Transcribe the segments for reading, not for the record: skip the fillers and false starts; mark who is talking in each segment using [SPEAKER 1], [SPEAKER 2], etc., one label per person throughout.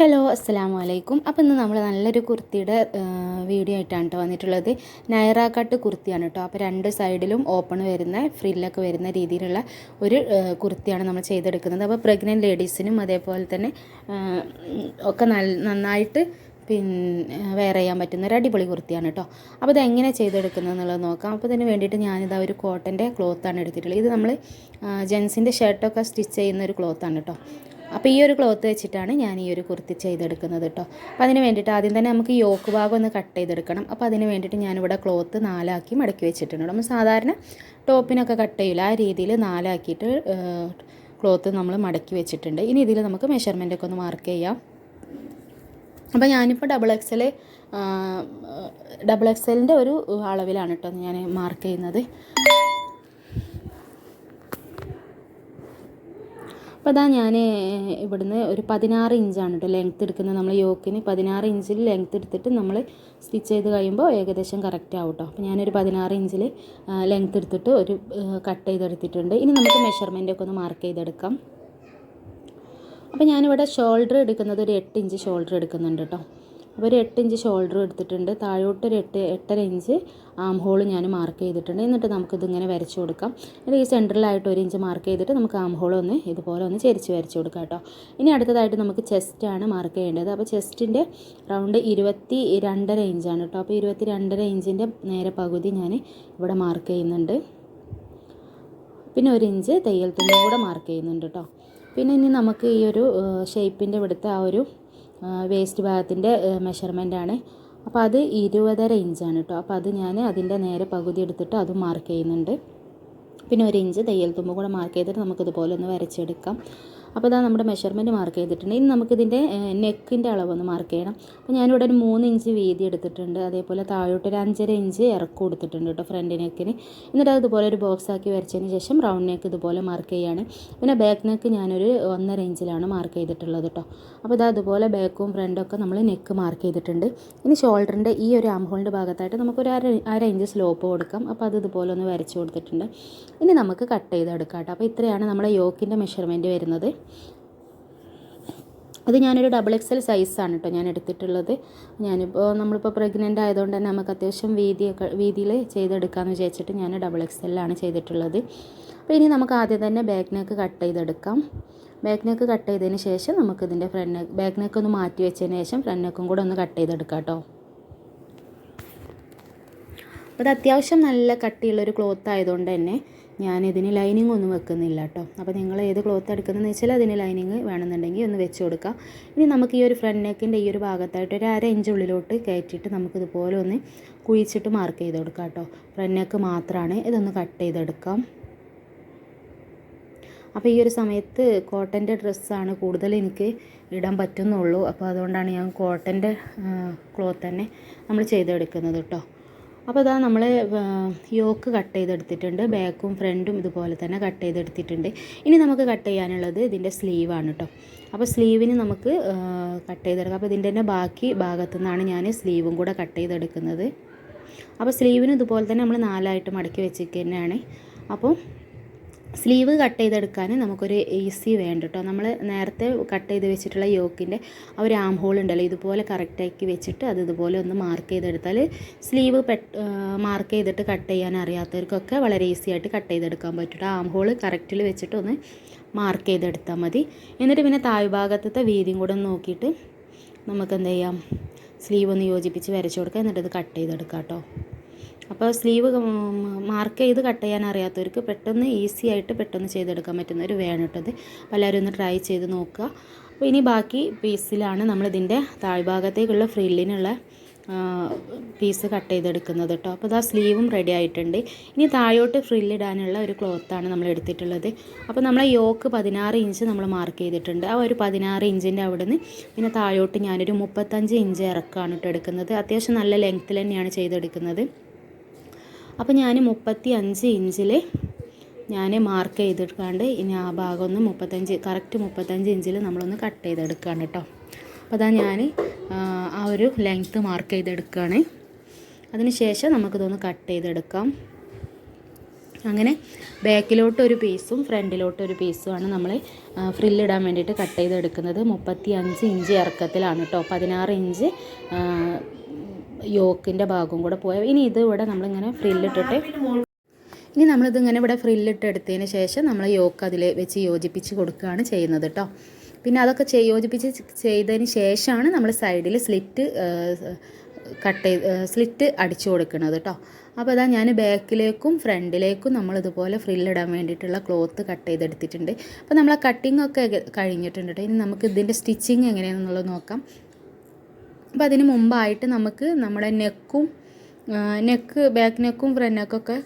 [SPEAKER 1] Hello അസ്സലാമു അലൈക്കും. അപ്പോൾ ഇന്ന് നമ്മൾ നല്ലൊരു കുർത്തിയുടെ വീഡിയോ ആയിട്ടാണ് കേട്ടോ വന്നിട്ടുള്ളത്. നൈറ കട്ട് കുർത്തിയാണ് കേട്ടോ. അപ്പോൾ രണ്ട് സൈഡിലും ഓപ്പൺ വരുന്ന ഫ്രില്ലൊക്കെ വരുന്ന രീതിയിലുള്ള ഒരു കുർത്തിയാണ് നമ്മൾ ചെയ്തെടുക്കുന്നത്. അപ്പോൾ പ്രഗ്നൻറ്റ് ലേഡീസിനും അതേപോലെ തന്നെ ഒക്കെ നന്നായിട്ട് വെയർ ചെയ്യാൻ പറ്റുന്ന ഒരു അടിപൊളി കുർത്തിയാണ് കേട്ടോ. അപ്പോൾ ഇത് എങ്ങനെ ചെയ്തെടുക്കുന്നത് എന്നുള്ളത് നോക്കാം. അപ്പോൾ ഇതിന് വേണ്ടിയിട്ട് ഞാനിതാ ഒരു കോട്ടൻ്റെ ക്ലോത്താണ് എടുത്തിട്ടുള്ളത്. ഇത് നമ്മൾ ജെൻസിൻ്റെ ഷർട്ടൊക്കെ സ്റ്റിച്ച് ചെയ്യുന്ന ഒരു ക്ലോത്താണ് കേട്ടോ. അപ്പോൾ ഈ ഒരു ക്ലോത്ത് വെച്ചിട്ടാണ് ഞാൻ ഈ ഒരു കുർത്തി ചെയ്തെടുക്കുന്നത് കേട്ടോ. അപ്പോൾ അതിന് വേണ്ടിയിട്ട് ആദ്യം തന്നെ നമുക്ക് യോക്ക് ഭാഗം ഒന്ന് കട്ട് ചെയ്തെടുക്കണം. അപ്പോൾ അതിന് വേണ്ടിയിട്ട് ഞാനിവിടെ ക്ലോത്ത് നാലാക്കി മടക്കി വെച്ചിട്ടുണ്ട്. നമ്മൾ സാധാരണ ടോപ്പിനൊക്കെ കട്ട് ചെയ്യില്ല, ആ രീതിയിൽ നാലാക്കിയിട്ട് ക്ലോത്ത് നമ്മൾ മടക്കി വെച്ചിട്ടുണ്ട്. ഇനി ഇതിൽ നമുക്ക് മെഷർമെൻറ്റൊക്കെ ഒന്ന് മാർക്ക് ചെയ്യാം. അപ്പോൾ ഞാനിപ്പോൾ ഡബിൾ എക്സലിൻ്റെ ഒരു അളവിലാണ് കേട്ടോ ഞാൻ മാർക്ക് ചെയ്യുന്നത്. അപ്പോൾ അതാ ഞാൻ ഇവിടുന്ന് ഒരു 16 ഇഞ്ചാണ് കേട്ടോ ലെങ്ത്ത് എടുക്കുന്നത്. നമ്മൾ യോക്കിന് 16 ഇഞ്ചിൽ ലെങ്ത്ത് എടുത്തിട്ട് നമ്മൾ സ്റ്റിച്ച് ചെയ്ത് കഴിയുമ്പോൾ ഏകദേശം കറക്റ്റ് ആവും കേട്ടോ. അപ്പോൾ ഞാനൊരു 16 ഇഞ്ചിൽ ലെങ്ത്ത് എടുത്തിട്ട് ഒരു കട്ട് ചെയ്തെടുത്തിട്ടുണ്ട്. ഇനി നമുക്ക് മെഷർമെൻറ്റൊക്കെ ഒന്ന് മാർക്ക് ചെയ്തെടുക്കാം. അപ്പോൾ ഞാനിവിടെ ഷോൾഡർ എടുക്കുന്നത് ഒരു 8 ഇഞ്ച് ഷോൾഡർ എടുക്കുന്നുണ്ട് കേട്ടോ. അപ്പോൾ ഒരു 8 ഇഞ്ച് ഷോൾഡർ എടുത്തിട്ടുണ്ട്. താഴോട്ട് ഒരു 8.5 ഇഞ്ച് ആം ഹോൾ ഞാൻ മാർക്ക് ചെയ്തിട്ടുണ്ട്. എന്നിട്ട് നമുക്കിതിങ്ങനെ വരച്ച് കൊടുക്കാം. എന്നിട്ട് ഈ സെൻറ്ററിലായിട്ട് 1 ഇഞ്ച് മാർക്ക് ചെയ്തിട്ട് നമുക്ക് ആം ഹോൾ ഒന്ന് ഇതുപോലെ ഒന്ന് ചെരിച്ച് വരച്ച് കൊടുക്കാം കേട്ടോ. ഇനി അടുത്തതായിട്ട് നമുക്ക് ചെസ്റ്റാണ് മാർക്ക് ചെയ്യേണ്ടത്. അപ്പോൾ ചെസ്റ്റിൻ്റെ റൗണ്ട് 22.5 ഇഞ്ചാണ് കേട്ടോ. അപ്പോൾ 22.5 ഇഞ്ചിൻ്റെ നേരെ പകുതി ഞാൻ ഇവിടെ മാർക്ക് ചെയ്യുന്നുണ്ട്. പിന്നെ 1 ഇഞ്ച് തയ്യൽ തുമ്പും കൂടെ മാർക്ക് ചെയ്യുന്നുണ്ട് കേട്ടോ. പിന്നെ ഇനി നമുക്ക് ഈ ഒരു ഷേപ്പിൻ്റെ ഇവിടുത്തെ ആ ഒരു വേസ്റ്റ് ഭാഗത്തിൻ്റെ മെഷർമെൻറ്റാണ്. അപ്പോൾ അത് 20.5 ഇഞ്ചാണ് കേട്ടോ. അപ്പോൾ അത് ഞാൻ അതിൻ്റെ നേരെ പകുതി എടുത്തിട്ട് അതും മാർക്ക് ചെയ്യുന്നുണ്ട്. പിന്നെ 1 ഇഞ്ച് തയ്യൽ തുമ്പ് കൂടെ മാർക്ക് ചെയ്തിട്ട് നമുക്കിതുപോലെ ഒന്ന് വരച്ചെടുക്കാം. അപ്പോൾ ഇതാ നമ്മുടെ മെഷർമെൻറ്റ് മാർക്ക് ചെയ്തിട്ടുണ്ട്. ഇനി നമുക്കിതിൻ്റെ നെക്കിൻ്റെ അളവൊന്ന് മാർക്ക് ചെയ്യണം. അപ്പോൾ ഞാനിവിടെ ഒരു 3 ഇഞ്ച് വീതി എടുത്തിട്ടുണ്ട്. അതേപോലെ താഴോട്ട് ഒരു 5.5 ഇഞ്ച് ഇറക്കം കൊടുത്തിട്ടുണ്ട് കേട്ടോ ഫ്രണ്ട് നെക്കിന്. എന്നിട്ട് അതുപോലെ ഒരു ബോക്സ് ആക്കി വരച്ചതിന് ശേഷം റൗണ്ട് നെക്ക് ഇതുപോലെ മാർക്ക് ചെയ്യാണ്. പിന്നെ ബാക്ക് നെക്ക് ഞാനൊരു 1.5 ഇഞ്ചിലാണ് മാർക്ക് ചെയ്തിട്ടുള്ളത് കേട്ടോ. അപ്പോൾ ഇതാ അതുപോലെ ബാക്കും ഫ്രണ്ടൊക്കെ നമ്മൾ നെക്ക് മാർക്ക് ചെയ്തിട്ടുണ്ട്. ഇനി ഷോൾഡറിൻ്റെ ഈ ഒരു ആം ഹോളിൻ്റെ ഭാഗത്തായിട്ട് നമുക്കൊരു അര ഇഞ്ച് സ്ലോപ്പ് കൊടുക്കാം. അപ്പോൾ അത് ഇതുപോലെ ഒന്ന് വരച്ച് കൊടുത്തിട്ടുണ്ട്. ഇനി നമുക്ക് കട്ട് ചെയ്തെടുക്കാം കേട്ടോ. അപ്പോൾ ഇത്രയാണ് നമ്മുടെ യോക്കിൻ്റെ മെഷർമെൻറ്റ് വരുന്നത്. അത് ഞാനൊരു ഡബിൾ എക്സൽ സൈസാണ് കേട്ടോ ഞാൻ എടുത്തിട്ടുള്ളത്. നമ്മളിപ്പോൾ പ്രഗ്നൻ്റ് ആയതുകൊണ്ട് തന്നെ നമുക്ക് അത്യാവശ്യം വീതിയിൽ ചെയ്തെടുക്കാമെന്ന് വിചാരിച്ചിട്ട് ഞാൻ ഡബിൾ എക്സലിലാണ് ചെയ്തിട്ടുള്ളത്. അപ്പോൾ ഇനി നമുക്ക് ആദ്യം തന്നെ ബാക്ക് നെക്ക് കട്ട് ചെയ്തെടുക്കാം. ബാക്ക് നെക്ക് കട്ട് ചെയ്തതിന് ശേഷം നമുക്കിതിൻ്റെ ബാക്ക് നെക്ക് ഒന്ന് മാറ്റി വെച്ചതിന് ശേഷം ഫ്രണ്ട് നെക്കും കൂടെ ഒന്ന് കട്ട് ചെയ്തെടുക്കാം കേട്ടോ. അപ്പോൾ അത് അത്യാവശ്യം നല്ല കട്ടിയുള്ളൊരു ക്ലോത്ത് ആയതുകൊണ്ട് തന്നെ ഞാനിതിന് ലൈനിങ് ഒന്നും വെക്കുന്നില്ല കേട്ടോ. അപ്പോൾ നിങ്ങൾ ഏത് ക്ലോത്ത് എടുക്കുന്നതെന്ന് വെച്ചാൽ അതിന് ലൈനിങ് വേണമെന്നുണ്ടെങ്കിൽ ഒന്ന് വെച്ച് കൊടുക്കാം. ഇനി നമുക്ക് ഈ ഒരു ഫ്രണ്ട് നെക്കിൻ്റെ ഈ ഒരു ഭാഗത്തായിട്ട് ഒരു അര ഇഞ്ച് ഉള്ളിലോട്ട് കയറ്റിയിട്ട് നമുക്കിതുപോലെ ഒന്ന് കുഴിച്ചിട്ട് മാർക്ക് ചെയ്ത് കൊടുക്കാം കേട്ടോ. ഫ്രണ്ട് നെക്ക് മാത്രമാണ്, ഇതൊന്ന് കട്ട് ചെയ്തെടുക്കാം. അപ്പോൾ ഈ ഒരു സമയത്ത് കോട്ടൻ്റെ ഡ്രസ്സാണ് കൂടുതൽ എനിക്ക് ഇടാൻ പറ്റുന്നുള്ളൂ. അപ്പോൾ അതുകൊണ്ടാണ് ഞാൻ കോട്ടൻ്റെ ക്ലോത്ത് തന്നെ നമ്മൾ ചെയ്തെടുക്കുന്നത് കേട്ടോ. അപ്പോൾ ഇതാ നമ്മൾ യോക്ക് കട്ട് ചെയ്തെടുത്തിട്ടുണ്ട്. ബാക്കും ഫ്രണ്ടും ഇതുപോലെ തന്നെ കട്ട് ചെയ്തെടുത്തിട്ടുണ്ട്. ഇനി നമുക്ക് കട്ട് ചെയ്യാനുള്ളത് ഇതിൻ്റെ സ്ലീവാണ് കേട്ടോ. അപ്പോൾ സ്ലീവിന് നമുക്ക് കട്ട് ചെയ്തെടുക്കാം. അപ്പോൾ ഇതിൻ്റെ തന്നെ ബാക്കി ഭാഗത്തു നിന്നാണ് ഞാൻ സ്ലീവും കൂടെ കട്ട് ചെയ്തെടുക്കുന്നത്. അപ്പോൾ സ്ലീവിന് ഇതുപോലെ തന്നെ നമ്മൾ 4ആയിട്ട് മടക്കി വെച്ചിരിക്കുന്നതാണ്. അപ്പോൾ സ്ലീവ് കട്ട് ചെയ്തെടുക്കാൻ നമുക്കൊരു ഈസി വേണ്ട കേട്ടോ. നമ്മൾ നേരത്തെ കട്ട് ചെയ്ത് വെച്ചിട്ടുള്ള യോക്കിൻ്റെ ആ ഒരു ആം ഹോൾ ഉണ്ടല്ലോ, ഇതുപോലെ കറക്റ്റാക്കി വെച്ചിട്ട് അത് ഇതുപോലെ ഒന്ന് മാർക്ക് ചെയ്തെടുത്താൽ സ്ലീവ് മാർക്ക് ചെയ്തിട്ട് കട്ട് ചെയ്യാൻ അറിയാത്തവർക്കൊക്കെ വളരെ ഈസി ആയിട്ട് കട്ട് ചെയ്തെടുക്കാൻ പറ്റും. ആം ഹോൾ കറക്റ്റിൽ വെച്ചിട്ട് ഒന്ന് മാർക്ക് ചെയ്തെടുത്താൽ മതി. എന്നിട്ട് പിന്നെ താഴ്ഭാഗത്തെ വീതിയും കൂടെ ഒന്ന് നോക്കിയിട്ട് നമുക്ക് എന്ത് ചെയ്യാം, സ്ലീവ് ഒന്ന് യോജിപ്പിച്ച് വരച്ച് കൊടുക്കുക. എന്നിട്ട് ഇത് കട്ട് ചെയ്തെടുക്കാം കേട്ടോ. അപ്പോൾ സ്ലീവ് മാർക്ക് ചെയ്ത് കട്ട് ചെയ്യാൻ അറിയാത്തവർക്ക് പെട്ടെന്ന് ഈസി ആയിട്ട് പെട്ടെന്ന് ചെയ്തെടുക്കാൻ പറ്റുന്നൊരു വേണം കേട്ടത്. അപ്പോൾ എല്ലാവരും ഒന്ന് ട്രൈ ചെയ്ത് നോക്കുക. അപ്പോൾ ഇനി ബാക്കി പീസിലാണ് നമ്മളിതിൻ്റെ താഴ്ഭാഗത്തേക്കുള്ള ഫ്രില്ലിനുള്ള പീസ് കട്ട് ചെയ്തെടുക്കുന്നത് കേട്ടോ. അപ്പോൾ ഇതാ സ്ലീവും റെഡി ആയിട്ടുണ്ട്. ഇനി താഴോട്ട് ഫ്രില്ലിടാനുള്ള ഒരു ക്ലോത്താണ് നമ്മൾ എടുത്തിട്ടുള്ളത്. അപ്പോൾ നമ്മളെ യോക്ക് 16 ഇഞ്ച് നമ്മൾ മാർക്ക് ചെയ്തിട്ടുണ്ട്. ആ ഒരു 16 ഇഞ്ചിൻ്റെ അവിടെ നിന്ന് പിന്നെ താഴോട്ട് ഞാനൊരു 35 ഇഞ്ച് ഇറക്കമാണ് കേട്ടോ എടുക്കുന്നത്. അത്യാവശ്യം നല്ല ലെങ്ത്തിൽ തന്നെയാണ് ചെയ്തെടുക്കുന്നത്. അപ്പോൾ ഞാൻ 35 ഇഞ്ചിൽ ഞാൻ മാർക്ക് ചെയ്തെടുക്കാണ്ട് ഇനി ആ ഭാഗം ഒന്ന് 35 ഇഞ്ചിൽ നമ്മളൊന്ന് കട്ട് ചെയ്തെടുക്കുകയാണ് കേട്ടോ. അപ്പോൾ അതാ ഞാൻ ആ ഒരു ലെങ്ത്ത് മാർക്ക് ചെയ്തെടുക്കുകയാണ്. അതിന് ശേഷം നമുക്കിതൊന്ന് കട്ട് ചെയ്തെടുക്കാം. അങ്ങനെ ബാക്കിലോട്ട് ഒരു പീസും ഫ്രണ്ടിലോട്ട് ഒരു പീസുമാണ് നമ്മൾ ഫ്രില്ലിടാൻ വേണ്ടിയിട്ട് കട്ട് ചെയ്തെടുക്കുന്നത്. 35 ഇഞ്ച് ഇറക്കത്തിലാണ് കേട്ടോ. 16 ഇഞ്ച് യോക്കിൻ്റെ ഭാഗം കൂടെ പോയാൽ ഇനി ഇത് ഇവിടെ നമ്മളിങ്ങനെ ഫ്രില്ലിട്ടിട്ട് ഇനി നമ്മളിതിങ്ങനെ ഇവിടെ ഫ്രില്ലിട്ട് എടുത്തതിന് ശേഷം നമ്മൾ യോക്ക് അതിൽ വെച്ച് യോജിപ്പിച്ച് കൊടുക്കുകയാണ് ചെയ്യുന്നത് കേട്ടോ. പിന്നെ അതൊക്കെ യോജിപ്പിച്ച് ചെയ്തതിന് ശേഷമാണ് നമ്മൾ സൈഡിൽ സ്ലിറ്റ് അടിച്ചു കൊടുക്കുന്നത് കേട്ടോ. അപ്പോൾ അതാ ഞാൻ ബാക്കിലേക്കും ഫ്രണ്ടിലേക്കും നമ്മളിതുപോലെ ഫ്രില്ലിടാൻ വേണ്ടിയിട്ടുള്ള ക്ലോത്ത് കട്ട് ചെയ്തെടുത്തിട്ടുണ്ട്. അപ്പോൾ നമ്മൾ ആ കട്ടിംഗ് ഒക്കെ കഴിഞ്ഞിട്ടുണ്ട് കേട്ടോ. ഇനി നമുക്ക് ഇതിൻ്റെ സ്റ്റിച്ചിങ് എങ്ങനെയാണെന്നുള്ളത് നോക്കാം. അപ്പോൾ അതിന് മുമ്പായിട്ട് നമുക്ക് നമ്മുടെ ബാക്ക് നെക്കും ഫ്രണ്ട് നെക്കൊക്കെ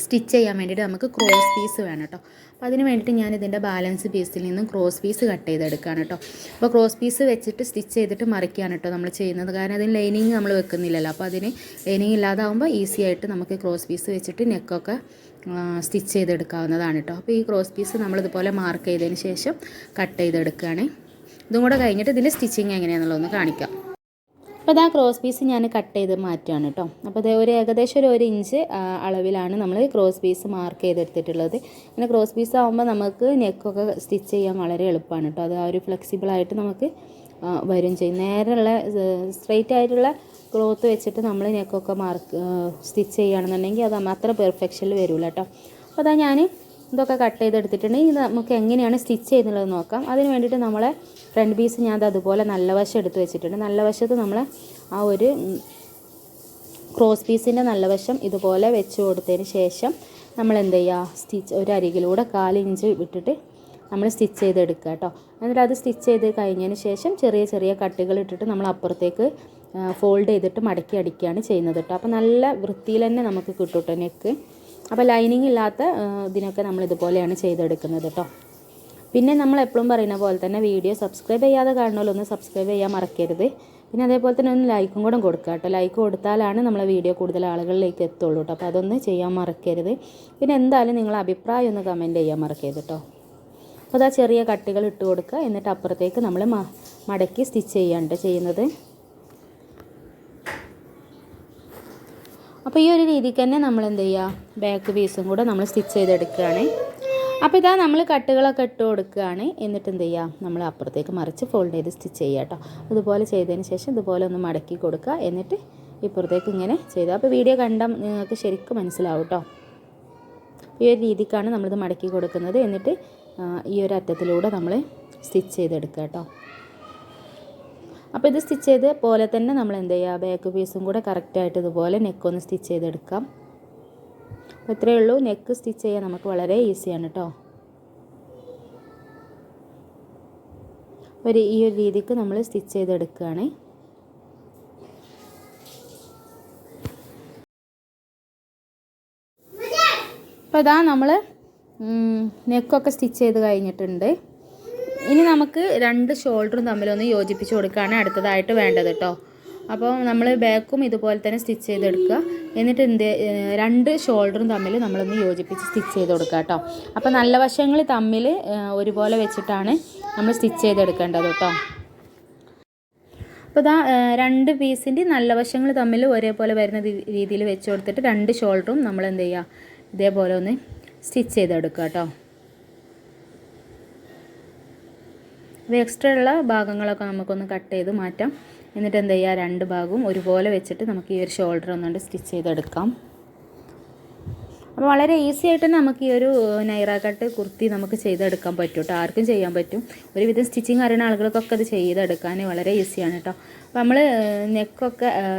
[SPEAKER 1] സ്റ്റിച്ച് ചെയ്യാൻ വേണ്ടിയിട്ട് നമുക്ക് ക്രോസ് പീസ് വേണം കേട്ടോ. അപ്പോൾ അതിന് വേണ്ടിയിട്ട് ഞാൻ ഇതിൻ്റെ ബാലൻസ് പീസിൽ നിന്നും ക്രോസ് പീസ് കട്ട് ചെയ്തെടുക്കുകയാണ് കേട്ടോ. അപ്പോൾ ക്രോസ് പീസ് വെച്ചിട്ട് സ്റ്റിച്ച് ചെയ്തിട്ട് മറിക്കുകയാണ് കേട്ടോ നമ്മൾ ചെയ്യുന്നത്. കാരണം അതിന് ലൈനിങ് നമ്മൾ വെക്കുന്നില്ലല്ലോ. അപ്പോൾ അതിന് ലൈനിങ് ഇല്ലാതാവുമ്പോൾ ഈസി ആയിട്ട് നമുക്ക് ക്രോസ് പീസ് വെച്ചിട്ട് നെക്കൊക്കെ സ്റ്റിച്ച് ചെയ്തെടുക്കാവുന്നതാണ് കേട്ടോ. അപ്പോൾ ഈ ക്രോസ് പീസ് നമ്മളിതുപോലെ മാർക്ക് ചെയ്തതിന് ശേഷം കട്ട് ചെയ്തെടുക്കുകയാണ്. ഇതും കൂടെ കഴിഞ്ഞിട്ട് ഇതിൻ്റെ സ്റ്റിച്ചിങ് എങ്ങനെയാണെന്നുള്ളതൊന്ന് കാണിക്കാം. അപ്പോൾ അത് ആ ക്രോസ് പീസ് ഞാൻ കട്ട് ചെയ്ത് മാറ്റുകയാണ് കേട്ടോ. അപ്പോൾ അത് ഏകദേശം ഒരു ഇഞ്ച് അളവിലാണ് നമ്മൾ ക്രോസ് പീസ് മാർക്ക് ചെയ്തെടുത്തിട്ടുള്ളത്. അങ്ങനെ ക്രോസ് പീസ് ആകുമ്പോൾ നമുക്ക് നെക്കൊക്കെ സ്റ്റിച്ച് ചെയ്യാൻ വളരെ എളുപ്പമാണ് കേട്ടോ. അത് ആ ഒരു ഫ്ലെക്സിബിളായിട്ട് നമുക്ക് വരും ചെയ്യും. നേരെയുള്ള സ്ട്രെയിറ്റ് ആയിട്ടുള്ള ക്ലോത്ത് വെച്ചിട്ട് നമ്മൾ നെക്കൊക്കെ സ്റ്റിച്ച് ചെയ്യുകയാണെന്നുണ്ടെങ്കിൽ അത് അത്ര പെർഫെക്ഷനിൽ വരില്ല കേട്ടോ. അപ്പോൾ അതാ ഞാൻ ഇതൊക്കെ കട്ട് ചെയ്തെടുത്തിട്ടുണ്ടെങ്കിൽ ഇത് നമുക്ക് എങ്ങനെയാണ് സ്റ്റിച്ച് ചെയ്യുന്നുള്ളത് നോക്കാം. അതിന് വേണ്ടിയിട്ട് നമ്മളെ ഫ്രണ്ട് പീസ് ഞാൻ അതുപോലെ നല്ല വശം എടുത്ത് വെച്ചിട്ടുണ്ട്. നല്ല വശത്ത് നമ്മൾ ആ ഒരു ക്രോസ് പീസിൻ്റെ നല്ല വശം ഇതുപോലെ വെച്ച് കൊടുത്തതിന് ശേഷം നമ്മൾ എന്ത് ചെയ്യുക, ഒരു അരികിലൂടെ 1/4 ഇഞ്ച് വിട്ടിട്ട് നമ്മൾ സ്റ്റിച്ച് ചെയ്തെടുക്കുക കേട്ടോ. എന്നിട്ട് അത് സ്റ്റിച്ച് ചെയ്ത് കഴിഞ്ഞതിന് ശേഷം ചെറിയ ചെറിയ കട്ടുകൾ ഇട്ടിട്ട് നമ്മൾ അപ്പുറത്തേക്ക് ഫോൾഡ് ചെയ്തിട്ട് മടക്കി അടിക്കുകയാണ് ചെയ്യുന്നത് കേട്ടോ. അപ്പോൾ നല്ല വൃത്തിയിൽ തന്നെ നമുക്ക് കിട്ടും കേട്ടോ നെക്ക്. അപ്പോൾ ലൈനിങ് ഇല്ലാത്ത ഇതിനൊക്കെ നമ്മൾ ഇതുപോലെയാണ് ചെയ്തെടുക്കുന്നത് കേട്ടോ. പിന്നെ നമ്മൾ എപ്പോഴും പറയുന്ന പോലെ തന്നെ വീഡിയോ സബ്സ്ക്രൈബ് ചെയ്യാതെ കാണുമല്ലോ, ഒന്ന് സബ്സ്ക്രൈബ് ചെയ്യാൻ മറക്കരുത്. പിന്നെ അതേപോലെ തന്നെ ഒന്ന് ലൈക്കും കൂടെ കൊടുക്കുക കേട്ടോ. ലൈക്ക് കൊടുത്താലാണ് നമ്മളെ വീഡിയോ കൂടുതൽ ആളുകളിലേക്ക് എത്തുള്ളൂ കേട്ടോ. അപ്പോൾ അതൊന്ന് ചെയ്യാൻ മറക്കരുത്. പിന്നെ എന്തായാലും നിങ്ങളെ അഭിപ്രായം ഒന്ന് കമൻറ്റ് ചെയ്യാൻ മറക്കരുത് കേട്ടോ. അപ്പോൾ അതാ ചെറിയ കട്ടുകൾ ഇട്ട് കൊടുക്കുക. എന്നിട്ട് അപ്പുറത്തേക്ക് നമ്മൾ മടക്കി സ്റ്റിച്ച് ചെയ്യുന്നത്. അപ്പോൾ ഈ ഒരു രീതിക്ക് തന്നെ നമ്മൾ എന്ത് ചെയ്യുക, ബാക്ക് പീസും കൂടെ നമ്മൾ സ്റ്റിച്ച് ചെയ്തെടുക്കുകയാണ്. അപ്പോൾ ഇതാ നമ്മൾ കട്ടുകളൊക്കെ ഇട്ട് കൊടുക്കുകയാണ്. എന്നിട്ട് എന്ത് ചെയ്യുക, നമ്മൾ അപ്പുറത്തേക്ക് മറിച്ച് ഫോൾഡ് ചെയ്ത് സ്റ്റിച്ച് ചെയ്യുക കേട്ടോ. അതുപോലെ ചെയ്തതിന് ശേഷം ഇതുപോലെ ഒന്ന് മടക്കി കൊടുക്കുക. എന്നിട്ട് ഇപ്പുറത്തേക്ക് ഇങ്ങനെ ചെയ്താൽ അപ്പോൾ വീഡിയോ കണ്ടാൽ നിങ്ങൾക്ക് ശരിക്കും മനസ്സിലാവും കേട്ടോ. ഈ ഒരു രീതിക്കാണ് നമ്മളിത് മടക്കി കൊടുക്കുന്നത്. എന്നിട്ട് ഈ ഒരു അറ്റത്തിലൂടെ നമ്മൾ സ്റ്റിച്ച് ചെയ്തെടുക്കുക കേട്ടോ. അപ്പോൾ ഇത് സ്റ്റിച്ച് ചെയ്ത് പോലെ തന്നെ നമ്മൾ എന്ത് ചെയ്യുക, ബാക്ക് പീസും കൂടെ കറക്റ്റായിട്ട് ഇതുപോലെ നെക്കൊന്ന് സ്റ്റിച്ച് ചെയ്തെടുക്കാം. അപ്പോൾ ഇത്രയേ ഉള്ളൂ. നെക്ക് സ്റ്റിച്ച് ചെയ്യാൻ നമുക്ക് വളരെ ഈസിയാണ് കേട്ടോ. ഈ ഒരു രീതിക്ക് നമ്മൾ സ്റ്റിച്ച് ചെയ്തെടുക്കുകയാണ്. അപ്പോൾ ഇതാ നമ്മൾ നെക്കൊക്കെ സ്റ്റിച്ച് ചെയ്ത് കഴിഞ്ഞിട്ടുണ്ട്. ഇനി നമുക്ക് 2 ഷോൾഡറും തമ്മിലൊന്ന് യോജിപ്പിച്ച് കൊടുക്കുകയാണ് അടുത്തതായിട്ട് വേണ്ടത് കേട്ടോ. അപ്പോൾ നമ്മൾ ബാക്കും ഇതുപോലെ തന്നെ സ്റ്റിച്ച് ചെയ്തെടുക്കുക. എന്നിട്ട് 2 ഷോൾഡറും തമ്മിൽ നമ്മളൊന്ന് യോജിപ്പിച്ച് സ്റ്റിച്ച് ചെയ്ത് കൊടുക്കുക കേട്ടോ. അപ്പോൾ നല്ല വശങ്ങൾ തമ്മിൽ ഒരുപോലെ വെച്ചിട്ടാണ് നമ്മൾ സ്റ്റിച്ച് ചെയ്തെടുക്കേണ്ടത് കേട്ടോ. അപ്പോൾ ഇതാ 2 പീസിൻ്റെ നല്ല വശങ്ങൾ തമ്മിൽ ഒരേപോലെ വരുന്ന രീതിയിൽ വെച്ച് കൊടുത്തിട്ട് 2 ഷോൾഡറും നമ്മൾ എന്ത് ചെയ്യുക, ഇതേപോലെ ഒന്ന് സ്റ്റിച്ച് ചെയ്തെടുക്കുക കേട്ടോ. ഇത് എക്സ്ട്രാ ഉള്ള ഭാഗങ്ങളൊക്കെ നമുക്കൊന്ന് കട്ട് ചെയ്ത് മാറ്റാം. എന്നിട്ട് എന്ത് ചെയ്യുക, 2 ഭാഗവും ഒരുപോലെ വെച്ചിട്ട് നമുക്ക് ഈ ഒരു ഷോൾഡർ ഒന്നുകൊണ്ട് സ്റ്റിച്ച് ചെയ്തെടുക്കാം. അപ്പോൾ വളരെ ഈസി ആയിട്ട് നമുക്ക് ഈ ഒരു നൈറ കട്ട് കുർത്തി നമുക്ക് ചെയ്തെടുക്കാൻ പറ്റും കേട്ടോ. ആർക്കും ചെയ്യാൻ പറ്റും. ഒരുവിധം സ്റ്റിച്ചിങ് അറിയുന്ന ആളുകൾക്കൊക്കെ അത് ചെയ്തെടുക്കാൻ വളരെ ഈസിയാണ് കേട്ടോ. അപ്പോൾ നമ്മൾ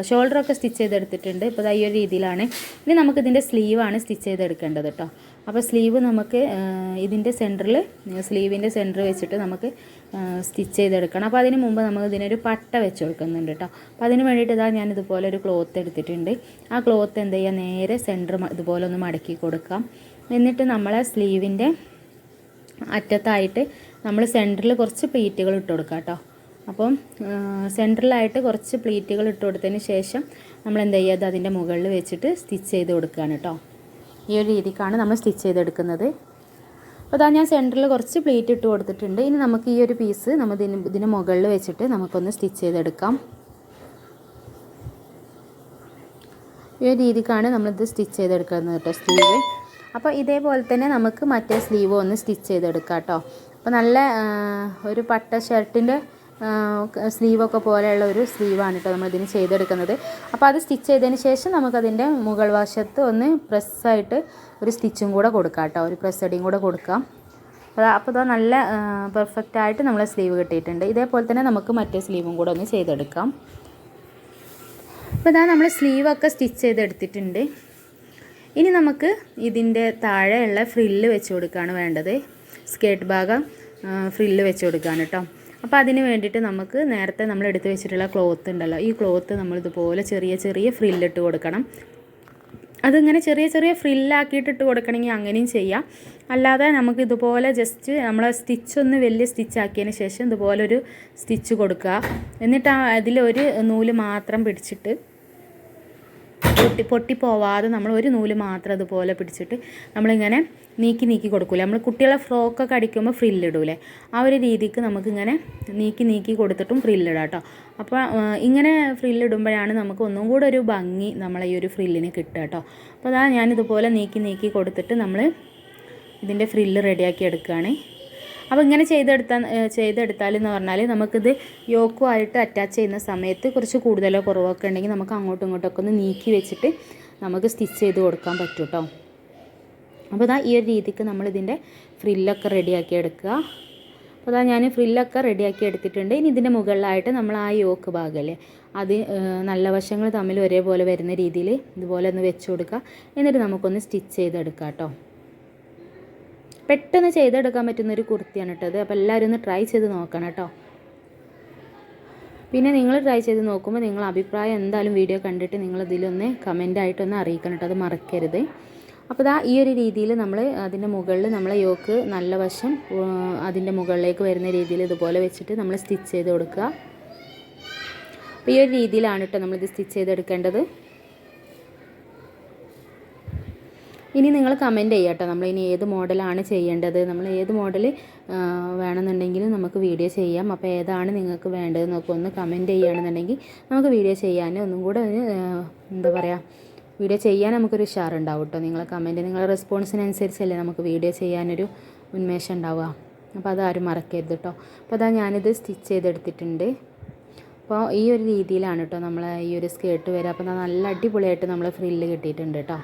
[SPEAKER 1] ഷോൾഡറൊക്കെ സ്റ്റിച്ച് ചെയ്തെടുത്തിട്ടുണ്ട്. ഇപ്പോൾ ഈ ഒരു രീതിയിലാണ്. ഇനി നമുക്കിതിൻ്റെ സ്ലീവാണ് സ്റ്റിച്ച് ചെയ്തെടുക്കേണ്ടത് കേട്ടോ. അപ്പോൾ സ്ലീവ് നമുക്ക് ഇതിൻ്റെ സ്ലീവിൻ്റെ സെൻറ്റർ വെച്ചിട്ട് നമുക്ക് സ്റ്റിച്ച് ചെയ്തെടുക്കണം. അപ്പോൾ അതിന് മുമ്പ് നമുക്ക് ഇതിനൊരു പട്ട വെച്ച് കൊടുക്കുന്നുണ്ട് കേട്ടോ. അപ്പോൾ അതിന് വേണ്ടിയിട്ട് ഞാൻ ഇതുപോലെ ഒരു ക്ലോത്ത് എടുത്തിട്ടുണ്ട്. ആ ക്ലോത്ത് എന്ത് ചെയ്യുക, നേരെ സെൻറ്റർ ഇതുപോലെ ഒന്ന് മടക്കി കൊടുക്കാം. എന്നിട്ട് നമ്മളെ സ്ലീവിൻ്റെ അറ്റത്തായിട്ട് നമ്മൾ സെൻറ്ററിൽ കുറച്ച് പ്ലീറ്റുകൾ ഇട്ട് കൊടുക്കാം കേട്ടോ. അപ്പം സെൻറ്ററിലായിട്ട് കുറച്ച് പ്ലീറ്റുകൾ ഇട്ട് കൊടുത്തതിന് ശേഷം നമ്മൾ എന്ത് ചെയ്യുക, അതിൻ്റെ മുകളിൽ വെച്ചിട്ട് സ്റ്റിച്ച് ചെയ്ത് കൊടുക്കുകയാണ് കേട്ടോ. ഈ ഒരു രീതിക്കാണ് നമ്മൾ സ്റ്റിച്ച് ചെയ്തെടുക്കുന്നത്. അപ്പോൾ ഞാൻ സെൻറ്ററിൽ കുറച്ച് പ്ലീറ്റ് ഇട്ട് കൊടുത്തിട്ടുണ്ട്. ഇനി നമുക്ക് ഈ ഒരു പീസ് ഇതിന് മുകളിൽ വെച്ചിട്ട് നമുക്കൊന്ന് സ്റ്റിച്ച് ചെയ്തെടുക്കാം. ഈ ഒരു രീതിക്കാണ് നമ്മളിത് സ്റ്റിച്ച് ചെയ്തെടുക്കുന്നത് കേട്ടോ സ്ലീവ്. അപ്പോൾ ഇതേപോലെ തന്നെ നമുക്ക് മറ്റേ സ്ലീവ് ഒന്ന് സ്റ്റിച്ച് ചെയ്തെടുക്കാം കേട്ടോ. അപ്പോൾ നല്ല ഒരു പട്ട ഷർട്ടിൻ്റെ സ്ലീവൊക്കെ പോലെയുള്ള ഒരു സ്ലീവാണ് കേട്ടോ നമ്മളിതിന് ചെയ്തെടുക്കുന്നത്. അപ്പോൾ അത് സ്റ്റിച്ച് ചെയ്തതിന് ശേഷം നമുക്കതിൻ്റെ മുകൾ വശത്ത് ഒന്ന് പ്രസ്സായിട്ട് ഒരു സ്റ്റിച്ചും കൂടെ കൊടുക്കാം കേട്ടോ, ഒരു പ്രസ് അടിയും കൂടെ കൊടുക്കാം. അപ്പോൾ ഇതാ നല്ല പെർഫെക്റ്റായിട്ട് നമ്മളെ സ്ലീവ് കിട്ടിയിട്ടുണ്ട്. ഇതേപോലെ തന്നെ നമുക്ക് മറ്റേ സ്ലീവും കൂടെ ഒന്ന് ചെയ്തെടുക്കാം. അപ്പോൾ ഇതാ നമ്മൾ സ്ലീവൊക്കെ സ്റ്റിച്ച് ചെയ്തെടുത്തിട്ടുണ്ട്. ഇനി നമുക്ക് ഇതിൻ്റെ താഴെയുള്ള ഫ്രില്ല് വെച്ച് കൊടുക്കുകയാണ് വേണ്ടത്. സ്കേർട്ട് ഭാഗം ഫ്രില്ല് വെച്ച് കൊടുക്കുകയാണ് കേട്ടോ. അപ്പോൾ അതിന് വേണ്ടിയിട്ട് നമുക്ക് നേരത്തെ നമ്മൾ എടുത്ത് വെച്ചിട്ടുള്ള ക്ലോത്ത് ഉണ്ടല്ലോ, ഈ ക്ലോത്ത് നമ്മളിതുപോലെ ചെറിയ ചെറിയ ഫ്രില്ലിട്ട് കൊടുക്കണം. അതിങ്ങനെ ചെറിയ ചെറിയ ഫ്രില്ലാക്കിയിട്ടിട്ട് കൊടുക്കണമെങ്കിൽ അങ്ങനെയും ചെയ്യാം. അല്ലാതെ നമുക്ക് ഇതുപോലെ ജസ്റ്റ് നമ്മളെ സ്റ്റിച്ചൊന്ന് വലിയ സ്റ്റിച്ചാക്കിയതിന് ശേഷം ഇതുപോലൊരു സ്റ്റിച്ച് കൊടുക്കുക. എന്നിട്ട് അതിലൊരു നൂല് മാത്രം പിടിച്ചിട്ട് പൊട്ടിപ്പോവാതെ നമ്മൾ ഒരു നൂല് മാത്രം അതുപോലെ പിടിച്ചിട്ട് നമ്മളിങ്ങനെ നീക്കി കൊടുക്കൂലേ, നമ്മൾ കുട്ടികളെ ഫ്രോക്കൊക്കെ അടിക്കുമ്പോൾ ഫ്രില്ലിടൂലേ, ആ ഒരു രീതിക്ക് നമുക്കിങ്ങനെ നീക്കി കൊടുത്തിട്ടും ഫ്രില്ലിടാം കേട്ടോ. അപ്പോൾ ഇങ്ങനെ ഫ്രില്ലിടുമ്പോഴാണ് നമുക്ക് ഒന്നും കൂടെ ഒരു ഭംഗി നമ്മളെ ഈ ഒരു ഫ്രില്ലിന് കിട്ടുക കേട്ടോ. അപ്പോൾ അതാ ഞാനിതുപോലെ നീക്കി കൊടുത്തിട്ട് നമ്മൾ ഇതിൻ്റെ ഫ്രില്ല് റെഡിയാക്കി എടുക്കുകയാണ്. അപ്പോൾ ഇങ്ങനെ ചെയ്തെടുത്താൽ എന്ന് പറഞ്ഞാൽ നമുക്കിത് യോക്കുമായിട്ട് അറ്റാച്ച് ചെയ്യുന്ന സമയത്ത് കുറച്ച് കൂടുതലോ കുറവൊക്കെ ഉണ്ടെങ്കിൽ നമുക്ക് അങ്ങോട്ടും ഇങ്ങോട്ടൊക്കെ ഒന്ന് നീക്കി വെച്ചിട്ട് നമുക്ക് സ്റ്റിച്ച് ചെയ്ത് കൊടുക്കാൻ പറ്റും കേട്ടോ. അപ്പോൾ ഇതാ ഈ ഒരു രീതിക്ക് നമ്മളിതിൻ്റെ ഫ്രില്ലൊക്കെ റെഡിയാക്കി എടുക്കുക. അപ്പോൾ അതാ ഞാൻ ഫ്രില്ലൊക്കെ റെഡിയാക്കി എടുത്തിട്ടുണ്ട്. ഇനി ഇതിൻ്റെ മുകളിലായിട്ട് നമ്മൾ ആ യോക്ക് ഭാഗമല്ലേ അത് നല്ല വശങ്ങൾ തമ്മിൽ ഒരേപോലെ വരുന്ന രീതിയിൽ ഇതുപോലെ ഒന്ന് വെച്ച് കൊടുക്കുക. എന്നിട്ട് നമുക്കൊന്ന് സ്റ്റിച്ച് ചെയ്തെടുക്കാം കേട്ടോ. പെട്ടെന്ന് ചെയ്തെടുക്കാൻ പറ്റുന്നൊരു കുർത്തിയാണ് കേട്ടോ അത്. അപ്പോൾ എല്ലാവരും ഒന്ന് ട്രൈ ചെയ്ത് നോക്കണം കേട്ടോ. പിന്നെ നിങ്ങൾ ട്രൈ ചെയ്ത് നോക്കുമ്പോൾ നിങ്ങളുടെ അഭിപ്രായം എന്തായാലും വീഡിയോ കണ്ടിട്ട് നിങ്ങളിതിലൊന്ന് കമൻ്റായിട്ടൊന്ന് അറിയിക്കണം കേട്ടോ, അത് മറക്കരുത്. അപ്പോൾ ഇതാ ഈ ഒരു രീതിയിൽ നമ്മൾ അതിൻ്റെ മുകളിൽ നമ്മളെ യോക്ക് നല്ല വശം അതിൻ്റെ മുകളിലേക്ക് വരുന്ന രീതിയിൽ ഇതുപോലെ വെച്ചിട്ട് നമ്മൾ സ്റ്റിച്ച് ചെയ്ത് കൊടുക്കുക. അപ്പോൾ ഈ ഒരു രീതിയിലാണ് കേട്ടോ നമ്മളിത് സ്റ്റിച്ച് ചെയ്തെടുക്കേണ്ടത്. ഇനി നിങ്ങൾ കമൻറ്റ് ചെയ്യുക കേട്ടോ, നമ്മളിനി ഏത് മോഡലാണ് ചെയ്യേണ്ടത്, നമ്മൾ ഏത് മോഡൽ വേണമെന്നുണ്ടെങ്കിലും നമുക്ക് വീഡിയോ ചെയ്യാം. അപ്പോൾ ഏതാണ് നിങ്ങൾക്ക് വേണ്ടതെന്നൊക്കെ ഒന്ന് കമൻറ്റ് ചെയ്യുകയാണെന്നുണ്ടെങ്കിൽ നമുക്ക് വീഡിയോ ചെയ്യാൻ ഒന്നും കൂടെ എന്താ പറയുക, വീഡിയോ ചെയ്യാൻ നമുക്കൊരു ഉഷാറുണ്ടാവും കേട്ടോ. നിങ്ങളെ കമൻറ്റ് നിങ്ങളെ റെസ്പോൺസിനനുസരിച്ചല്ലേ നമുക്ക് വീഡിയോ ചെയ്യാനൊരു ഉന്മേഷം ഉണ്ടാവുക. അപ്പോൾ അതാരും മറക്കരുത് കേട്ടോ. അപ്പോൾ അതാ ഞാനിത് സ്റ്റിച്ച് ചെയ്തെടുത്തിട്ടുണ്ട്. അപ്പോൾ ഈ ഒരു രീതിയിലാണ് കേട്ടോ നമ്മൾ ഈ ഒരു സ്കേർട്ട് വരിക. അപ്പോൾ നല്ല അടിപൊളിയായിട്ട് നമ്മൾ ഫ്രില്ല് കിട്ടിയിട്ടുണ്ട് കേട്ടോ.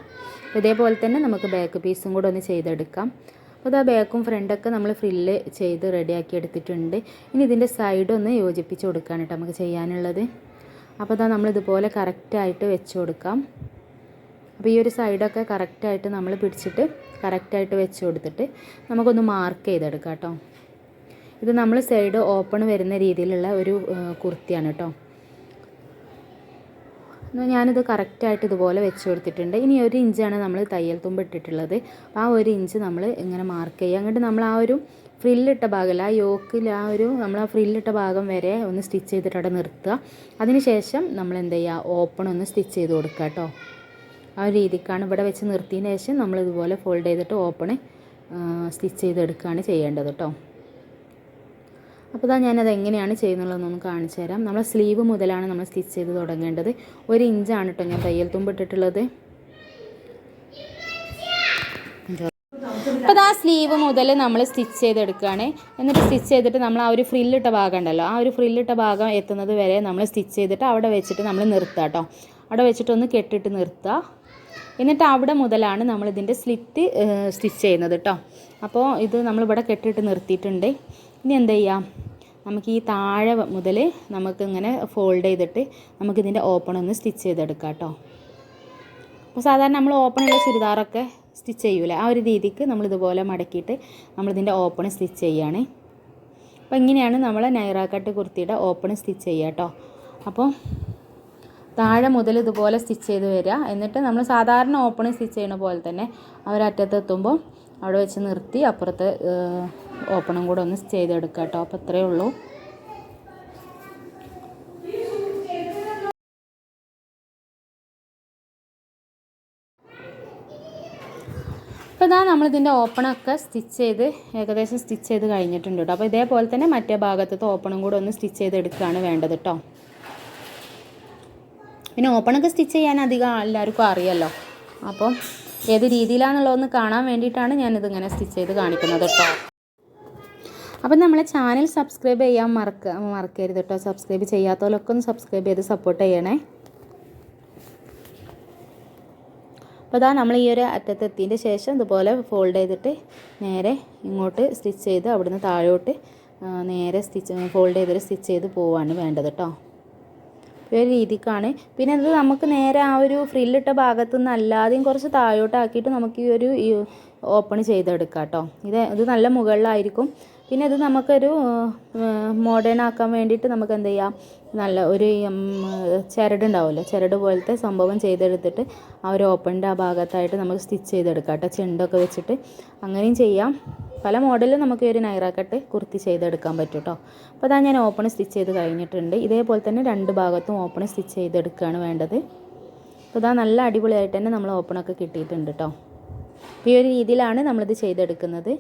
[SPEAKER 1] അപ്പോൾ ഇതേപോലെ തന്നെ നമുക്ക് ബാക്ക് പീസും കൂടെ ഒന്ന് ചെയ്തെടുക്കാം. അപ്പോൾ ഇതാ ബാക്കും ഫ്രണ്ടൊക്കെ നമ്മൾ ഫ്രില്ല് ചെയ്ത് റെഡിയാക്കി എടുത്തിട്ടുണ്ട്. ഇനി ഇതിൻ്റെ സൈഡ് ഒന്ന് യോജിപ്പിച്ച് കൊടുക്കാൻ കേട്ടോ നമുക്ക് ചെയ്യാനുള്ളത്. അപ്പോൾ ഇതാ നമ്മളിതുപോലെ കറക്റ്റായിട്ട് വെച്ച് കൊടുക്കാം. അപ്പോൾ ഈ ഒരു സൈഡൊക്കെ കറക്റ്റായിട്ട് നമ്മൾ പിടിച്ചിട്ട് കറക്റ്റായിട്ട് വെച്ച് കൊടുത്തിട്ട് നമുക്കൊന്ന് മാർക്ക് ചെയ്തെടുക്കാം കേട്ടോ. ഇത് നമ്മൾ സൈഡ് ഓപ്പൺ വരുന്ന രീതിയിലുള്ള ഒരു കുർത്തിയാണ് കേട്ടോ. ഞാനിത് കറക്റ്റായിട്ട് ഇതുപോലെ വെച്ച് കൊടുത്തിട്ടുണ്ട്. ഇനി 1 ഇഞ്ചാണ് നമ്മൾ തയ്യൽ തുമ്പ് ഇട്ടിട്ടുള്ളത്. ആ 1 ഇഞ്ച് നമ്മൾ ഇങ്ങനെ മാർക്ക് ചെയ്യുക. അങ്ങോട്ട് നമ്മൾ ആ ഒരു ഫ്രില്ലിട്ട ഭാഗമല്ല, ആ യോക്കിൽ ആ ഒരു നമ്മൾ ആ ഫ്രില്ലിട്ട ഭാഗം വരെ ഒന്ന് സ്റ്റിച്ച് ചെയ്തിട്ട് അവിടെ നിർത്തുക. അതിനുശേഷം നമ്മൾ എന്ത് ചെയ്യുക, ഓപ്പൺ ഒന്ന് സ്റ്റിച്ച് ചെയ്ത് കൊടുക്കുക കേട്ടോ. ആ ഒരു രീതിക്കാണ് ഇവിടെ വെച്ച് നിർത്തിയതിന് ശേഷം നമ്മൾ ഇതുപോലെ ഫോൾഡ് ചെയ്തിട്ട് ഓപ്പൺ സ്റ്റിച്ച് ചെയ്തെടുക്കുകയാണ് ചെയ്യേണ്ടത് കേട്ടോ. അപ്പോൾ ഇതാ ഞാനത് എങ്ങനെയാണ് ചെയ്യുന്നുള്ളതെന്നൊന്ന് കാണിച്ചു തരാം. നമ്മൾ സ്ലീവ് മുതലാണ് നമ്മൾ സ്റ്റിച്ച് ചെയ്ത് തുടങ്ങേണ്ടത്. 1 ഇഞ്ചാണ് കേട്ടോ ഞാൻ തയ്യൽ തുമ്പ് ഇട്ടിട്ടുള്ളത്. അപ്പോൾ ആ സ്ലീവ് മുതൽ നമ്മൾ സ്റ്റിച്ച് ചെയ്തെടുക്കുകയാണ്. എന്നിട്ട് സ്റ്റിച്ച് ചെയ്തിട്ട് നമ്മൾ ആ ഒരു ഫ്രില്ലിട്ട ഭാഗം ഉണ്ടല്ലോ, ആ ഒരു ഫ്രില്ലിട്ട ഭാഗം എത്തുന്നത് വരെ നമ്മൾ സ്റ്റിച്ച് ചെയ്തിട്ട് അവിടെ വെച്ചിട്ട് നമ്മൾ നിർത്തുക കേട്ടോ. അവിടെ വെച്ചിട്ടൊന്ന് കെട്ടിട്ട് നിർത്തുക. എന്നിട്ട് അവിടെ മുതലാണ് നമ്മളിതിൻ്റെ സ്ലിറ്റ് സ്റ്റിച്ച് ചെയ്യുന്നത് കേട്ടോ. അപ്പോൾ ഇത് നമ്മളിവിടെ കെട്ടിട്ട് നിർത്തിയിട്ടുണ്ട്. ഇനി എന്ത് ചെയ്യാം, നമുക്ക് ഈ താഴെ മുതൽ നമുക്കിങ്ങനെ ഫോൾഡ് ചെയ്തിട്ട് നമുക്കിതിൻ്റെ ഓപ്പൺ ഒന്ന് സ്റ്റിച്ച് ചെയ്തെടുക്കാം കേട്ടോ. അപ്പോൾ സാധാരണ നമ്മൾ ഓപ്പണുള്ള ചുരിദാറൊക്കെ സ്റ്റിച്ച് ചെയ്യൂലേ, ആ ഒരു രീതിക്ക് നമ്മളിതുപോലെ മടക്കിയിട്ട് നമ്മളിതിൻ്റെ ഓപ്പൺ സ്റ്റിച്ച് ചെയ്യുകയാണ്. അപ്പോൾ ഇങ്ങനെയാണ് നമ്മൾ നൈറ കട്ട് കുർത്തിയുടെ ഓപ്പൺ സ്റ്റിച്ച് ചെയ്യുക കേട്ടോ. അപ്പോൾ താഴെ മുതൽ ഇതുപോലെ സ്റ്റിച്ച് ചെയ്ത് വരിക. എന്നിട്ട് നമ്മൾ സാധാരണ ഓപ്പൺ സ്റ്റിച്ച് ചെയ്യുന്ന പോലെ തന്നെ അവരറ്റത്തെത്തുമ്പോൾ അവിടെ വെച്ച് നിർത്തി അപ്പുറത്ത് ഓപ്പണും കൂടെ ഒന്ന് ചെയ്തെടുക്കുക കേട്ടോ. അപ്പോൾ അത്രയേ ഉള്ളൂ. അപ്പോൾ ഇതാ നമ്മളിതിൻ്റെ ഓപ്പണൊക്കെ സ്റ്റിച്ച് ചെയ്ത് ഏകദേശം സ്റ്റിച്ച് ചെയ്ത് കഴിഞ്ഞിട്ടുണ്ട് കേട്ടോ. അപ്പോൾ ഇതേപോലെ തന്നെ മറ്റേ ഭാഗത്തത്തെ ഓപ്പണും കൂടെ ഒന്ന് സ്റ്റിച്ച് ചെയ്തെടുക്കുകയാണ് വേണ്ടത് കേട്ടോ. പിന്നെ ഓപ്പണൊക്കെ സ്റ്റിച്ച് ചെയ്യാൻ അധികം എല്ലാവർക്കും അറിയാമല്ലോ. അപ്പം ഏത് രീതിയിലാണെന്നുള്ളതൊന്ന് കാണാൻ വേണ്ടിയിട്ടാണ് ഞാനിതിങ്ങനെ സ്റ്റിച്ച് ചെയ്ത് കാണിക്കുന്നത് കേട്ടോ. അപ്പം നമ്മളെ ചാനൽ സബ്സ്ക്രൈബ് ചെയ്യാൻ മറക്കരുത് കേട്ടോ. സബ്സ്ക്രൈബ് ചെയ്യാത്തവരൊക്കെ ഒന്ന് സബ്സ്ക്രൈബ് ചെയ്ത് സപ്പോർട്ട് ചെയ്യണേ. അപ്പോൾ അതാ നമ്മൾ ഈ ഒരു അറ്റത്തെത്തിയതിൻ്റെ ശേഷം ഇതുപോലെ ഫോൾഡ് ചെയ്തിട്ട് നേരെ ഇങ്ങോട്ട് സ്റ്റിച്ച് ചെയ്ത് അവിടുന്ന് താഴോട്ട് നേരെ ഫോൾഡ് ചെയ്തിട്ട് സ്റ്റിച്ച് ചെയ്ത് പോവാണ് വേണ്ടത് കേട്ടോ. ഈ ഒരു രീതിക്കാണ്. പിന്നെ അത് നമുക്ക് നേരെ ആ ഒരു ഫ്രില്ലിട്ട ഭാഗത്തു നിന്ന് അല്ലാതെയും കുറച്ച് താഴോട്ടാക്കിയിട്ട് നമുക്ക് ഈ ഒരു ഓപ്പൺ ചെയ്തെടുക്കാം കേട്ടോ. ഇത് നല്ല മുകളിലായിരിക്കും. പിന്നെ ഇത് നമുക്കൊരു മോഡേൺ ആക്കാൻ വേണ്ടിയിട്ട് നമുക്ക് എന്ത് ചെയ്യാം, നല്ല ഒരു ചരടുണ്ടാവുമല്ലോ, ചരട് പോലത്തെ സംഭവം ചെയ്തെടുത്തിട്ട് ആ ഒരു ഓപ്പണിൻ്റെ ആ ഭാഗത്തായിട്ട് നമുക്ക് സ്റ്റിച്ച് ചെയ്തെടുക്കാം കേട്ടോ. ചെണ്ടൊക്കെ വെച്ചിട്ട് അങ്ങനെയും ചെയ്യാം. പല മോഡലും നമുക്ക് ഒരു നൈറ കട്ട് കുർത്തി ചെയ്തെടുക്കാൻ പറ്റും കേട്ടോ. അപ്പോൾ അതാ ഞാൻ ഓപ്പൺ സ്റ്റിച്ച് ചെയ്ത് കഴിഞ്ഞിട്ടുണ്ട്. ഇതേപോലെ തന്നെ രണ്ട് ഭാഗത്തും ഓപ്പൺ സ്റ്റിച്ച് ചെയ്തെടുക്കുകയാണ് വേണ്ടത്. അപ്പോൾ ഇതാ നല്ല അടിപൊളിയായിട്ട് തന്നെ നമ്മൾ ഓപ്പണൊക്കെ കിട്ടിയിട്ടുണ്ട് കേട്ടോ. ഈ ഒരു രീതിയിലാണ് നമ്മളിത് ചെയ്തെടുക്കുന്നത്.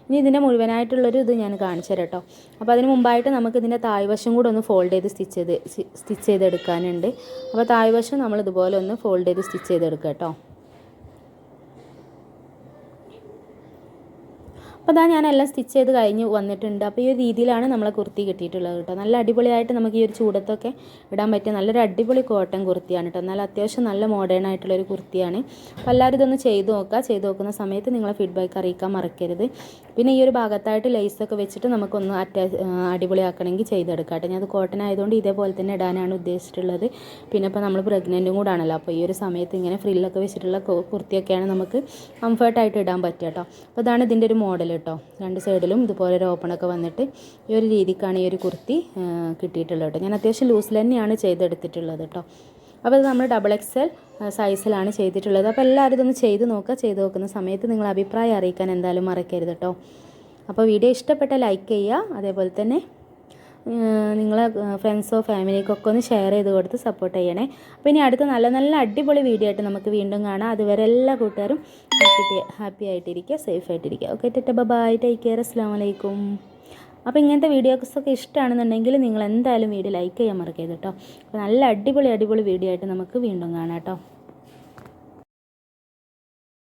[SPEAKER 1] ഇനി ഇതിൻ്റെ മുഴുവനായിട്ടുള്ളൊരു ഇത് ഞാൻ കാണിച്ചു തരാം കേട്ടോ. അപ്പോൾ അതിന് മുമ്പായിട്ട് നമുക്ക് ഇതിൻ്റെ താഴ്വശം കൂടെ ഒന്ന് ഫോൾഡ് ചെയ്ത് സ്റ്റിച്ച് ചെയ്തെടുക്കാനുണ്ട്. അപ്പോൾ താഴ്വശം നമ്മൾ ഇതുപോലെ ഒന്ന് ഫോൾഡ് ചെയ്ത് സ്റ്റിച്ച് ചെയ്തെടുക്കുക കേട്ടോ. അപ്പോൾ അതാ ഞാനെല്ലാം സ്റ്റിച്ച് ചെയ്ത് കഴിഞ്ഞ് വന്നിട്ടുണ്ട്. അപ്പോൾ ഈ ഒരു രീതിയിലാണ് നമ്മളെ കുർത്തി കിട്ടിയിട്ടുള്ളത് കേട്ടോ. നല്ല അടിപൊളിയായിട്ട് നമുക്ക് ഈ ഒരു ചൂടത്തൊക്കെ ഇടാൻ പറ്റിയ നല്ലൊരു അടിപൊളി കോട്ടൺ കുർത്തിയാണ് കേട്ടോ. എന്നാൽ അത്യാവശ്യം നല്ല മോഡേൺ ആയിട്ടുള്ളൊരു കുർത്തിയാണ്. അപ്പോൾ എല്ലാവരും ഇതൊന്ന് ചെയ്ത് നോക്കുക. ചെയ്ത് നോക്കുന്ന സമയത്ത് നിങ്ങളെ ഫീഡ്ബാക്ക് അറിയിക്കാൻ മറക്കരുത്. പിന്നെ ഈ ഒരു ഭാഗത്തായിട്ട് ലേസൊക്കെ വെച്ചിട്ട് നമുക്കൊന്ന് അടിപൊളിയാക്കണമെങ്കിൽ ചെയ്തെടുക്കാം കേട്ടോ. ഞാനത് കോട്ടൺ ആയതുകൊണ്ട് ഇതേപോലെ തന്നെ ഇടാനാണ് ഉദ്ദേശിച്ചിട്ടുള്ളത്. പിന്നെ ഇപ്പോൾ നമ്മൾ പ്രഗ്നൻറ്റും കൂടെ ആണല്ലോ. അപ്പോൾ ഈ ഒരു സമയത്ത് ഇങ്ങനെ ഫ്രില്ലൊക്കെ വെച്ചിട്ടുള്ള കുർത്തിയൊക്കെയാണ് നമുക്ക് കംഫർട്ടായിട്ട് ഇടാൻ പറ്റുക കേട്ടോ. അപ്പോൾ ഇതാണ് ഇതിൻ്റെ ഒരു മോഡൽ കേട്ടോ. രണ്ട് സൈഡിലും ഇതുപോലെ ഒരു ഓപ്പണൊക്കെ വന്നിട്ട് ഈ ഒരു രീതിക്കാണ് ഈ ഒരു കുർത്തി കിട്ടിയിട്ടുള്ളത് കേട്ടോ. ഞാൻ അത്യാവശ്യം ലൂസിൽ തന്നെയാണ് ചെയ്തെടുത്തിട്ടുള്ളത് കേട്ടോ. അപ്പോൾ ഇത് നമ്മൾ XXL സൈസിലാണ് ചെയ്തിട്ടുള്ളത്. അപ്പോൾ എല്ലാവരും ഇതൊന്ന് ചെയ്ത് നോക്കുക. ചെയ്ത് നോക്കുന്ന സമയത്ത് നിങ്ങൾ അഭിപ്രായം അറിയിക്കാൻ എന്തായാലും മറക്കരുത് കേട്ടോ. അപ്പോൾ വീഡിയോ ഇഷ്ടപ്പെട്ട ലൈക്ക് ചെയ്യുക. അതേപോലെ തന്നെ നിങ്ങളെ ഫ്രണ്ട്സോ ഫാമിലിക്കൊക്കെ ഒന്ന് ഷെയർ ചെയ്ത് കൊടുത്ത് സപ്പോർട്ട് ചെയ്യണേ. അപ്പോൾ ഇനി അടുത്ത നല്ല നല്ല അടിപൊളി വീഡിയോ ആയിട്ട് നമുക്ക് വീണ്ടും കാണാം. അതുവരെ എല്ലാ കൂട്ടുകാരും ഹാപ്പി ആയിട്ടിരിക്കുക, സേഫ് ആയിട്ടിരിക്കുക. ഓക്കെ, ബൈ, ടേക്ക് കെയർ, അസ്സലാമു അലൈക്കും. അപ്പോൾ ഇങ്ങനത്തെ വീഡിയോസൊക്കെ ഇഷ്ടമാണെന്നുണ്ടെങ്കിൽ നിങ്ങൾ എന്തായാലും വീഡിയോ ലൈക്ക് ചെയ്യാൻ മറക്കരുത് കേട്ടോ. അപ്പോൾ നല്ല അടിപൊളി വീഡിയോ ആയിട്ട് നമുക്ക് വീണ്ടും കാണാം കേട്ടോ.